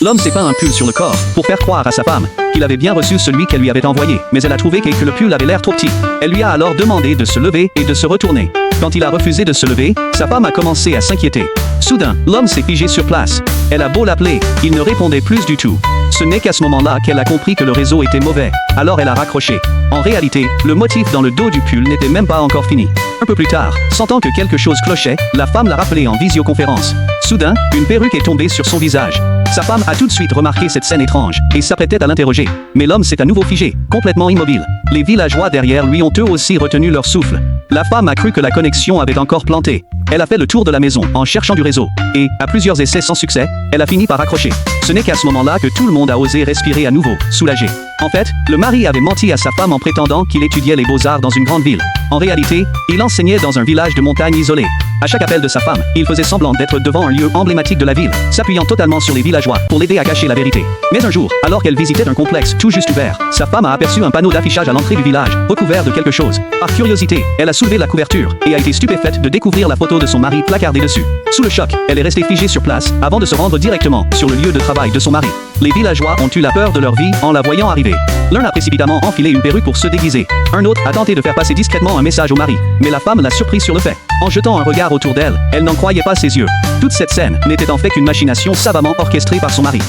L'homme s'est peint un pull sur le corps pour faire croire à sa femme qu'il avait bien reçu celui qu'elle lui avait envoyé, mais elle a trouvé que le pull avait l'air trop petit. Elle lui a alors demandé de se lever et de se retourner. Quand il a refusé de se lever, sa femme a commencé à s'inquiéter. Soudain, l'homme s'est figé sur place. Elle a beau l'appeler, il ne répondait plus du tout. Ce n'est qu'à ce moment-là qu'elle a compris que le réseau était mauvais. Alors elle a raccroché. En réalité, le motif dans le dos du pull n'était même pas encore fini. Un peu plus tard, sentant que quelque chose clochait, la femme l'a rappelé en visioconférence. Soudain, une perruque est tombée sur son visage. Sa femme a tout de suite remarqué cette scène étrange et s'apprêtait à l'interroger. Mais l'homme s'est à nouveau figé, complètement immobile. Les villageois derrière lui ont eux aussi retenu leur souffle. La femme a cru que la connexion avait encore planté. Elle a fait le tour de la maison en cherchant du réseau. Et, à plusieurs essais sans succès, elle a fini par accrocher. Ce n'est qu'à ce moment-là que tout le monde a osé respirer à nouveau, soulagé. En fait, le mari avait menti à sa femme en prétendant qu'il étudiait les beaux-arts dans une grande ville. En réalité, il enseignait dans un village de montagne isolé. À chaque appel de sa femme, il faisait semblant d'être devant un lieu emblématique de la ville, s'appuyant totalement sur les villageois pour l'aider à cacher la vérité. Mais un jour, alors qu'elle visitait un complexe tout juste ouvert, sa femme a aperçu un panneau d'affichage à l'entrée du village, recouvert de quelque chose. Par curiosité, elle a soulevé la couverture et a été stupéfaite de découvrir la photo de son mari placardée dessus. Sous le choc, elle est restée figée sur place avant de se rendre directement sur le lieu de travail de son mari. Les villageois ont eu la peur de leur vie en la voyant arriver. L'un a précipitamment enfilé une perruque pour se déguiser. Un autre a tenté de faire passer discrètement un message au mari, mais la femme l'a surpris sur le fait. En jetant un regard autour d'elle, elle n'en croyait pas ses yeux. Toute cette scène n'était en fait qu'une machination savamment orchestrée par son mari.